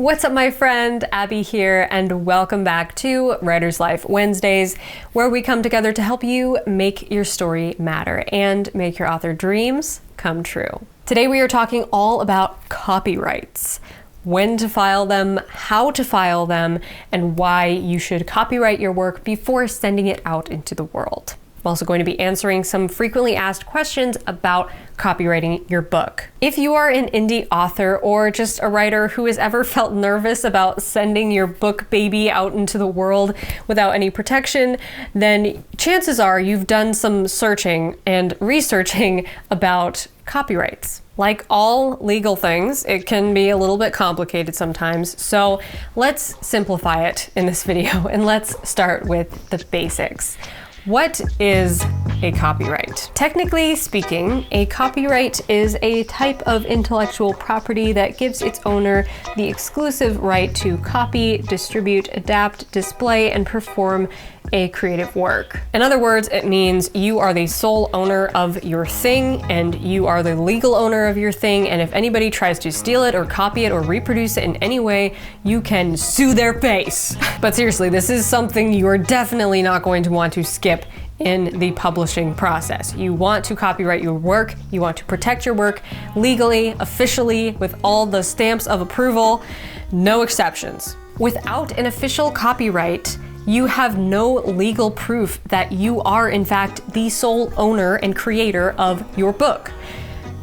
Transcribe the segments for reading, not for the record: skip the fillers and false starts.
What's up, my friend? Abby here, and welcome back to Writer's Life Wednesdays, where we come together to help you make your story matter and make your author dreams come true. Today we are talking all about copyrights, when to file them, how to file them, and why you should copyright your work before sending it out into the world. I'm also going to be answering some frequently asked questions about copywriting your book. If you are an indie author or just a writer who has ever felt nervous about sending your book baby out into the world without any protection, then chances are you've done some searching and researching about copyrights. Like all legal things, it can be a little bit complicated sometimes, so let's simplify it in this video and let's start with the basics. What is a copyright? Technically speaking, a copyright is a type of intellectual property that gives its owner the exclusive right to copy, distribute, adapt, display, and perform a creative work. In other words, it means you are the sole owner of your thing and you are the legal owner of your thing, and if anybody tries to steal it or copy it or reproduce it in any way, you can sue their face. But seriously, this is something you're definitely not going to want to skip in the publishing process. You want to copyright your work, you want to protect your work legally, officially, with all the stamps of approval, no exceptions. Without an official copyright, you have no legal proof that you are in fact the sole owner and creator of your book.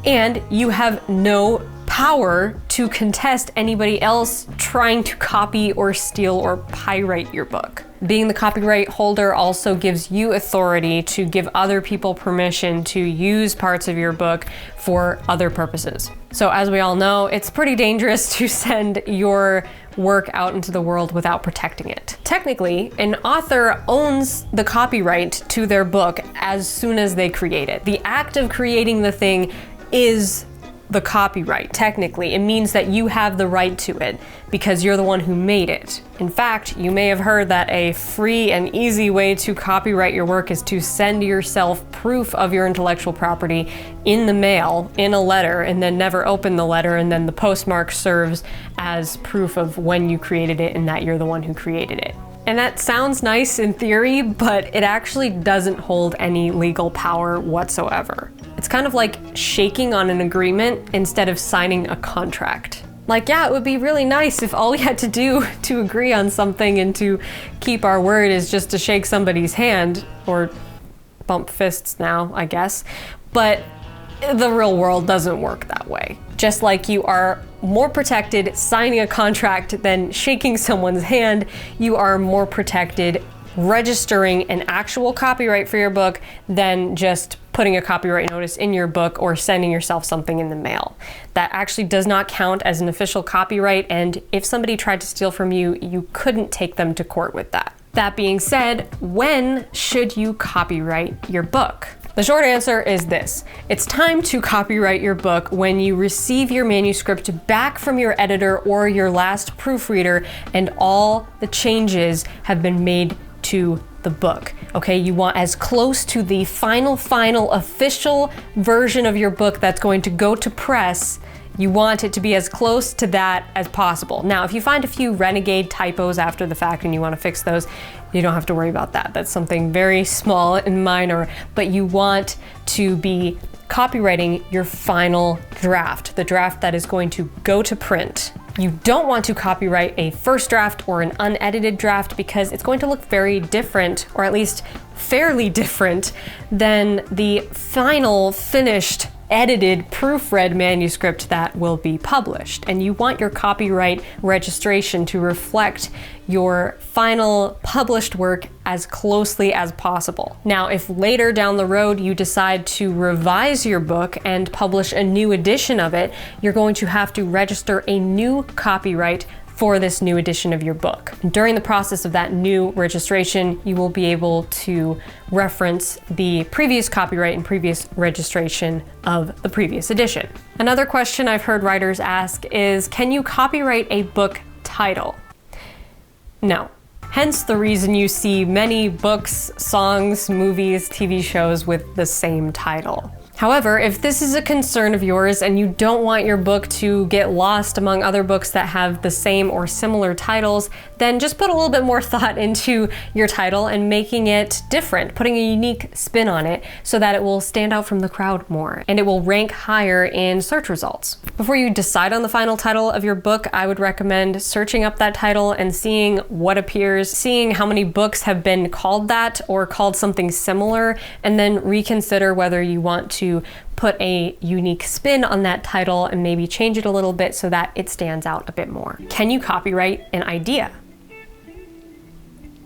And you have no power to contest anybody else trying to copy or steal or pirate your book. Being the copyright holder also gives you authority to give other people permission to use parts of your book for other purposes. So as we all know, it's pretty dangerous to send your work out into the world without protecting it. Technically, an author owns the copyright to their book as soon as they create it. The act of creating the thing is the copyright. Technically, it means that you have the right to it because you're the one who made it. In fact, you may have heard that a free and easy way to copyright your work is to send yourself proof of your intellectual property in the mail, in a letter, and then never open the letter, and then the postmark serves as proof of when you created it and that you're the one who created it. And that sounds nice in theory, but it actually doesn't hold any legal power whatsoever. It's kind of like shaking on an agreement instead of signing a contract. Like, yeah, it would be really nice if all we had to do to agree on something and to keep our word is just to shake somebody's hand, or bump fists now, I guess. But the real world doesn't work that way. Just like you are more protected signing a contract than shaking someone's hand, you are more protected registering an actual copyright for your book than just putting a copyright notice in your book or sending yourself something in the mail. That actually does not count as an official copyright, and if somebody tried to steal from you, you couldn't take them to court with that. That being said, when should you copyright your book? The short answer is this. It's time to copyright your book when you receive your manuscript back from your editor or your last proofreader and all the changes have been made to the book. Okay, you want as close to the final official version of your book that's going to go to press. You want it to be as close to that as possible. Now, if you find a few renegade typos after the fact and you want to fix those, you don't have to worry about that. That's something very small and minor, but you want to be copywriting your final draft, the draft that is going to go to print. You don't want to copyright a first draft or an unedited draft because it's going to look very different, or at least fairly different, than the final finished edited proofread manuscript that will be published. And you want your copyright registration to reflect your final published work as closely as possible. Now, if later down the road you decide to revise your book and publish a new edition of it, you're going to have to register a new copyright for this new edition of your book. During the process of that new registration, you will be able to reference the previous copyright and previous registration of the previous edition. Another question I've heard writers ask is, can you copyright a book title? No. Hence the reason you see many books, songs, movies, TV shows with the same title. However, if this is a concern of yours and you don't want your book to get lost among other books that have the same or similar titles, then just put a little bit more thought into your title and making it different, putting a unique spin on it so that it will stand out from the crowd more and it will rank higher in search results. Before you decide on the final title of your book, I would recommend searching up that title and seeing what appears, seeing how many books have been called that or called something similar, and then reconsider whether you want to put a unique spin on that title and maybe change it a little bit so that it stands out a bit more. Can you copyright an idea?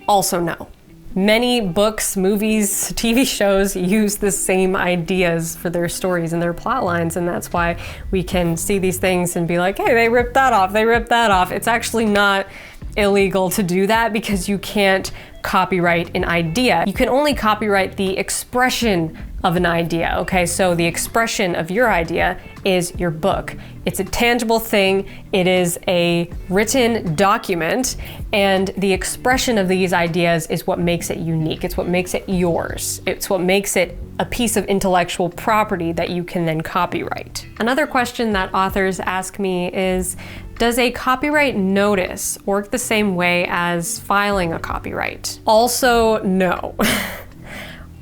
Also no. Many books, movies, TV shows use the same ideas for their stories and their plot lines, and that's why we can see these things and be like, hey, they ripped that off, they ripped that off. It's actually not illegal to do that because you can't copyright an idea. You can only copyright the expression of an idea, okay? So the expression of your idea is your book. It's a tangible thing, it is a written document, and the expression of these ideas is what makes it unique. It's what makes it yours. It's what makes it a piece of intellectual property that you can then copyright. Another question that authors ask me is, does a copyright notice work the same way as filing a copyright? Also, no.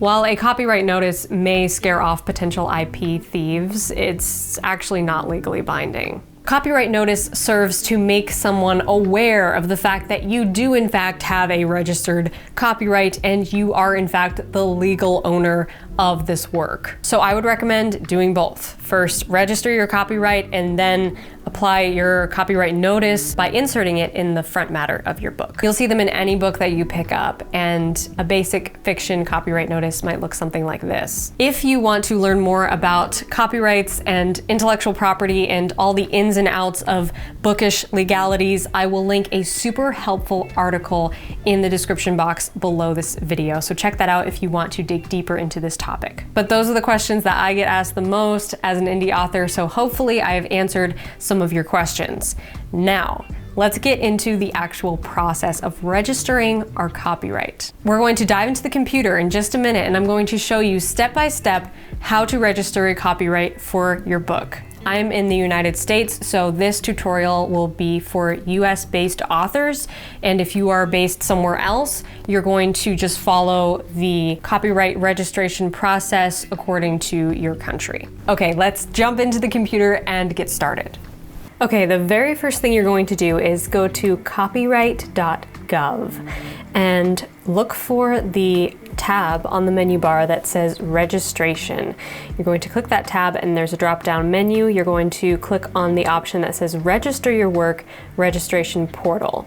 While a copyright notice may scare off potential IP thieves, it's actually not legally binding. Copyright notice serves to make someone aware of the fact that you do in fact have a registered copyright and you are in fact the legal owner of this work. So I would recommend doing both. First, register your copyright and then apply your copyright notice by inserting it in the front matter of your book. You'll see them in any book that you pick up, and a basic fiction copyright notice might look something like this. If you want to learn more about copyrights and intellectual property and all the ins and outs of bookish legalities, I will link a super helpful article in the description box below this video. So check that out if you want to dig deeper into this topic. But those are the questions that I get asked the most as an indie author, so hopefully I have answered some of your questions. Now, let's get into the actual process of registering our copyright. We're going to dive into the computer in just a minute, and I'm going to show you step by step how to register a copyright for your book. I'm in the United States, so this tutorial will be for US-based authors, and if you are based somewhere else, you're going to just follow the copyright registration process according to your country. Okay, let's jump into the computer and get started. Okay, the very first thing you're going to do is go to copyright.gov and look for the tab on the menu bar that says registration. You're going to click that tab and there's a drop-down menu. You're going to click on the option that says register your work registration portal.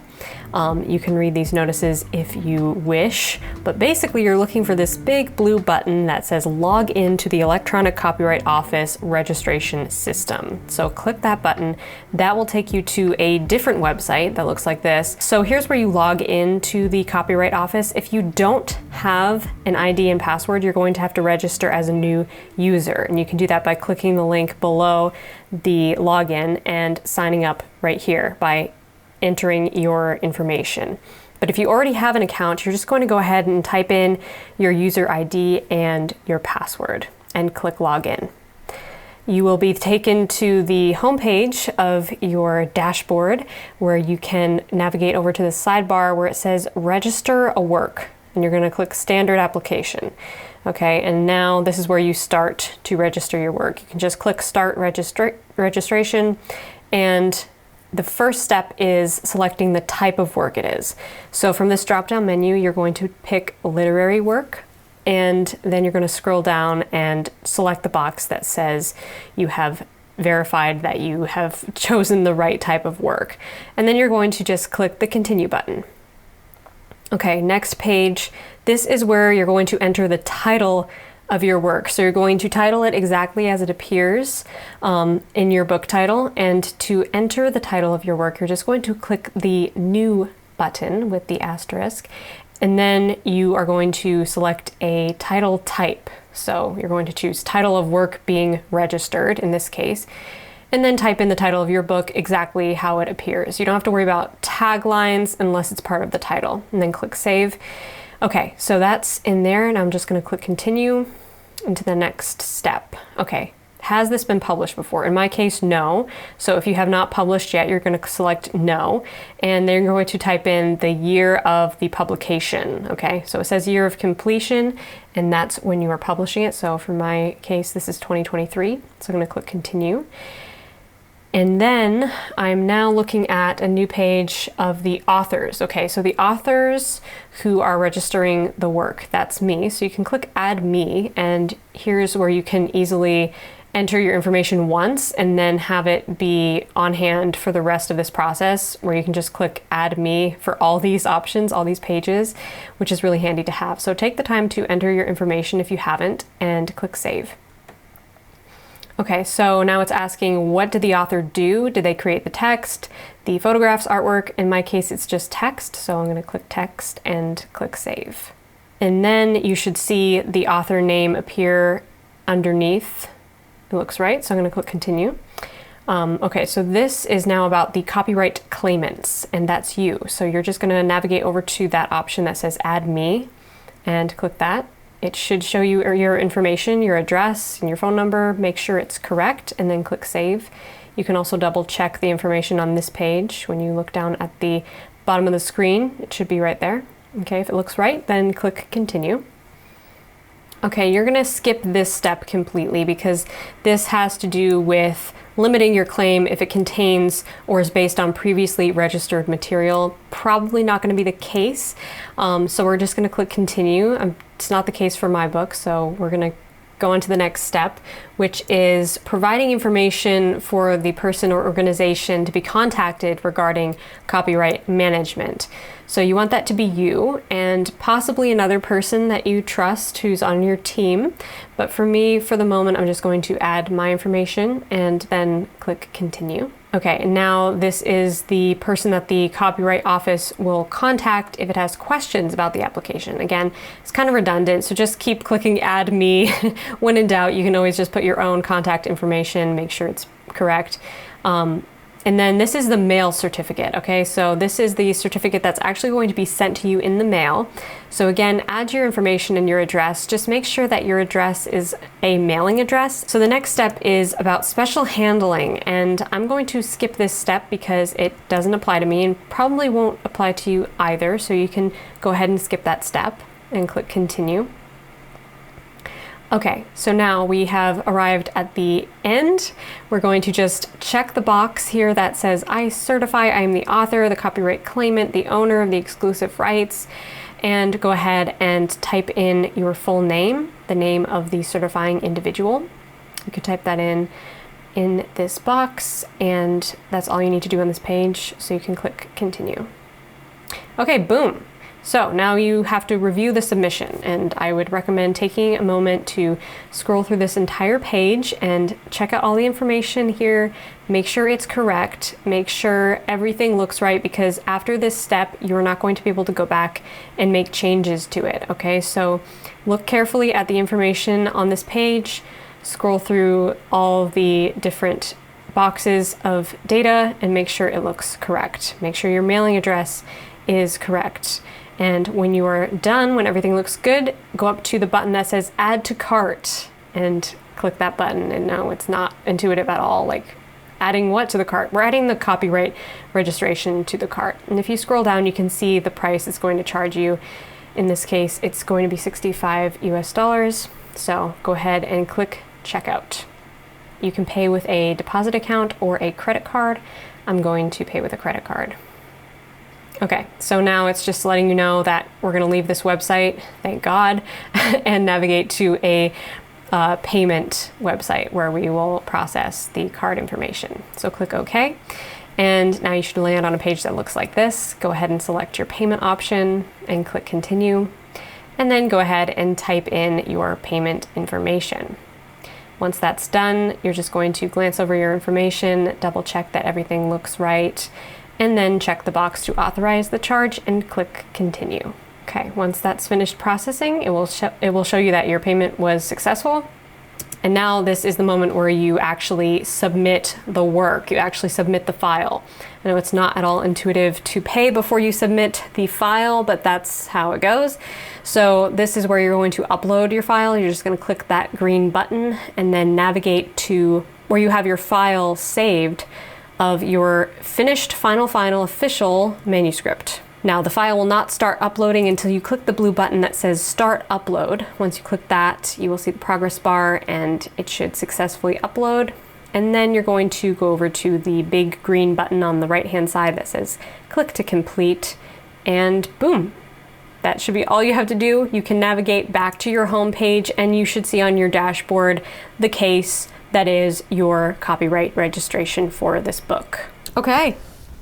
You can read these notices if you wish, but basically you're looking for this big blue button that says log in to the Electronic Copyright Office registration system. So click that button. That will take you to a different website that looks like this. So here's where you log into the Copyright Office. If you don't have an ID and password, you're going to have to register as a new user, and you can do that by clicking the link below the login and signing up right here by entering your information. But if you already have an account, you're just going to go ahead and type in your user ID and your password and click login. You will be taken to the homepage of your dashboard where you can navigate over to the sidebar where it says register a work, and you're going to click standard application. Okay, and now this is where you start to register your work. You can just click start registration, and the first step is selecting the type of work it is. So from this drop-down menu, you're going to pick literary work, and then you're going to scroll down and select the box that says you have verified that you have chosen the right type of work. And then you're going to just click the continue button. Okay, next page. This is where you're going to enter the title of your work. So you're going to title it exactly as it appears in your book title. And to enter the title of your work, you're just going to click the new button with the asterisk. And then you are going to select a title type. So you're going to choose title of work being registered in this case, and then type in the title of your book exactly how it appears. You don't have to worry about taglines unless it's part of the title, and then click save. Okay, so that's in there, and I'm just going to click continue. into the next step. Okay, has this been published before? In my case, no. So if you have not published yet, you're going to select no, and then you're going to type in the year of the publication. Okay, so it says year of completion, and that's when you are publishing it. So for my case, this is 2023. So I'm going to click continue. And then I'm now looking at a new page of the authors. Okay, so the authors who are registering the work, that's me. So you can click add me, and here's where you can easily enter your information once and then have it be on hand for the rest of this process, where you can just click add me for all these options, all these pages, which is really handy to have. So take the time to enter your information if you haven't, and click save. Okay, so now it's asking, what did the author do? Did they create the text, the photographs, artwork? In my case, it's just text, so I'm going to click text and click save. And then you should see the author name appear underneath. It looks right, so I'm going to click continue. Okay, so this is now about the copyright claimants, and that's you. So you're just going to navigate over to that option that says add me and click that. It should show you your information, your address and your phone number. Make sure it's correct and then click save. You can also double check the information on this page. When you look down at the bottom of the screen, it should be right there. Okay, if it looks right, then click continue. Okay, you're gonna skip this step completely because this has to do with limiting your claim if it contains or is based on previously registered material. Probably not going to be the case. So we're just going to click continue. It's not the case for my book, so we're going to go on to the next step, which is providing information for the person or organization to be contacted regarding copyright management. So you want that to be you and possibly another person that you trust who's on your team. But for me, for the moment, I'm just going to add my information and then click continue. Okay, and now this is the person that the Copyright Office will contact if it has questions about the application. Again, it's kind of redundant, so just keep clicking add me. When in doubt, you can always just put your own contact information, make sure it's correct. And then this is the mail certificate, okay? So this is the certificate that's actually going to be sent to you in the mail. So again, add your information and your address. Just make sure that your address is a mailing address. So the next step is about special handling, and I'm going to skip this step because it doesn't apply to me and probably won't apply to you either. So you can go ahead and skip that step and click continue. Okay, so now we have arrived at the end. We're going to just check the box here that says, I certify I am the author, the copyright claimant, the owner of the exclusive rights, and go ahead and type in your full name, the name of the certifying individual. You could type that in this box, and that's all you need to do on this page, so you can click continue. Okay, boom. So now you have to review the submission, and I would recommend taking a moment to scroll through this entire page and check out all the information here, make sure it's correct, make sure everything looks right, because after this step, you're not going to be able to go back and make changes to it, okay? So look carefully at the information on this page, scroll through all the different boxes of data, and make sure it looks correct. Make sure your mailing address is correct. And when you are done, when everything looks good, go up to the button that says add to cart and click that button. And no, it's not intuitive at all. Like, adding what to the cart? We're adding the copyright registration to the cart. And if you scroll down, you can see the price it's going to charge you. In this case, it's going to be $65 US. So go ahead and click checkout. You can pay with a deposit account or a credit card. I'm going to pay with a credit card. Okay, so now it's just letting you know that we're going to leave this website, thank God, and navigate to a payment website where we will process the card information. So click OK, and now you should land on a page that looks like this. Go ahead and select your payment option and click continue, and then go ahead and type in your payment information. Once that's done, you're just going to glance over your information, double check that everything looks right, and then check the box to authorize the charge and click continue. Okay, once that's finished processing, it will show you that your payment was successful And now this is the moment where you actually submit the work, you actually submit the file. I know it's not at all intuitive to pay before you submit the file, but that's how it goes. So this is where you're going to upload your file. You're just going to click that green button and then navigate to where you have your file saved of your finished final official manuscript. Now the file will not start uploading until you click the blue button that says Start Upload. Once you click that, you will see the progress bar and it should successfully upload. And then you're going to go over to the big green button on the right-hand side that says Click to Complete, and boom. That should be all you have to do. You can navigate back to your home page and you should see on your dashboard the case that is your copyright registration for this book. Okay.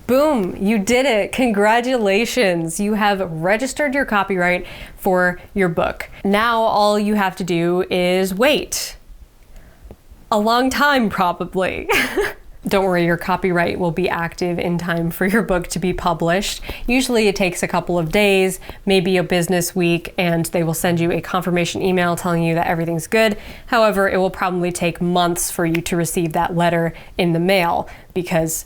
Boom, you did it. Congratulations. You have registered your copyright for your book. Now all you have to do is wait. A long time, probably. Don't worry, your copyright will be active in time for your book to be published. Usually it takes a couple of days, maybe a business week, and they will send you a confirmation email telling you that everything's good. However, it will probably take months for you to receive that letter in the mail because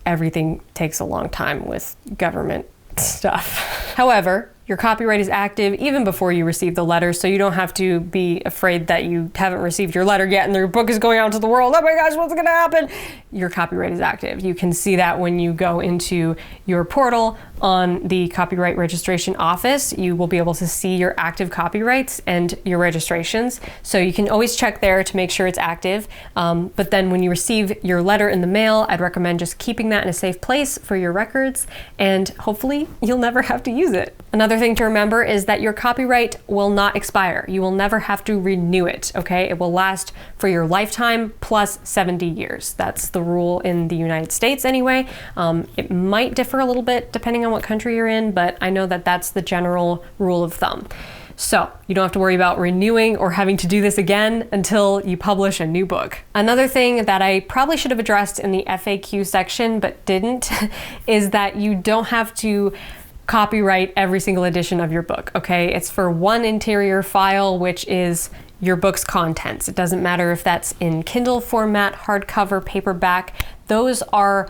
everything takes a long time with government stuff. However, your copyright is active even before you receive the letter, so you don't have to be afraid that you haven't received your letter yet and your book is going out to the world. Oh my gosh, what's gonna happen? Your copyright is active. You can see that when you go into your portal on the copyright registration office. You will be able to see your active copyrights and your registrations. So you can always check there to make sure it's active. But then when you receive your letter in the mail, I'd recommend just keeping that in a safe place for your records, and hopefully you'll never have to use it. Another thing to remember is that your copyright will not expire. You will never have to renew it, okay? It will last for your lifetime plus 70 years. That's the rule in the United States anyway. It might differ a little bit depending on what country you're in, but I know that that's the general rule of thumb. So you don't have to worry about renewing or having to do this again until you publish a new book. Another thing that I probably should have addressed in the FAQ section but didn't is that you don't have to copyright every single edition of your book, okay? It's for one interior file, which is your book's contents. It doesn't matter if that's in Kindle format, hardcover, paperback. Those are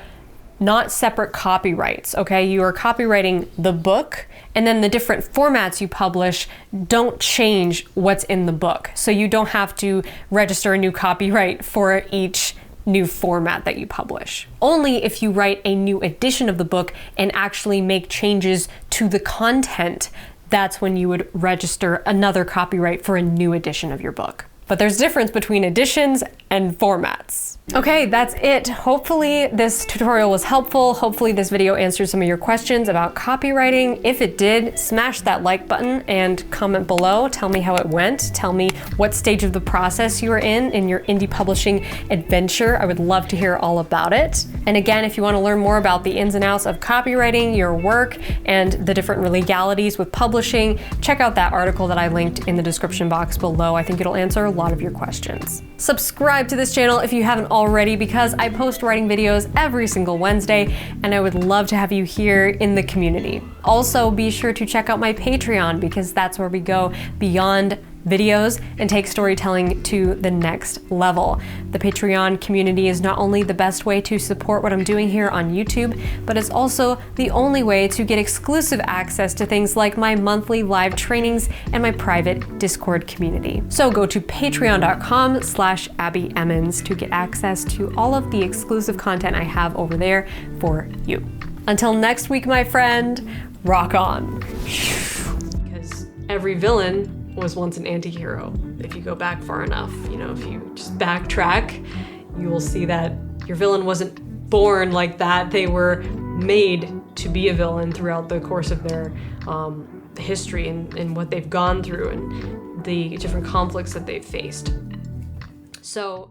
not separate copyrights, okay? You are copyrighting the book, and then the different formats you publish don't change what's in the book. So you don't have to register a new copyright for each new format that you publish. Only if you write a new edition of the book and actually make changes to the content, that's when you would register another copyright for a new edition of your book. But there's a difference between editions and formats. Okay, that's it. Hopefully this tutorial was helpful. Hopefully this video answered some of your questions about copywriting. If it did, smash that like button and comment below. Tell me how it went. Tell me what stage of the process you are in your indie publishing adventure. I would love to hear all about it. And again, if you want to learn more about the ins and outs of copywriting, your work, and the different legalities with publishing, check out that article that I linked in the description box below. I think it'll answer a lot of your questions. Subscribe to this channel if you haven't already, because I post writing videos every single Wednesday, and I would love to have you here in the community. Also, be sure to check out my Patreon, because that's where we go beyond videos and take storytelling to the next level. The Patreon community is not only the best way to support what I'm doing here on YouTube, but it's also the only way to get exclusive access to things like my monthly live trainings and my private Discord community. So go to patreon.com/Abbie Emmons to get access to all of the exclusive content I have over there for you. Until next week, my friend, rock on. Because every villain was once an anti-hero. If you go back far enough, if you just backtrack, you will see that your villain wasn't born like that. They were made to be a villain throughout the course of their history and what they've gone through and the different conflicts that they've faced. So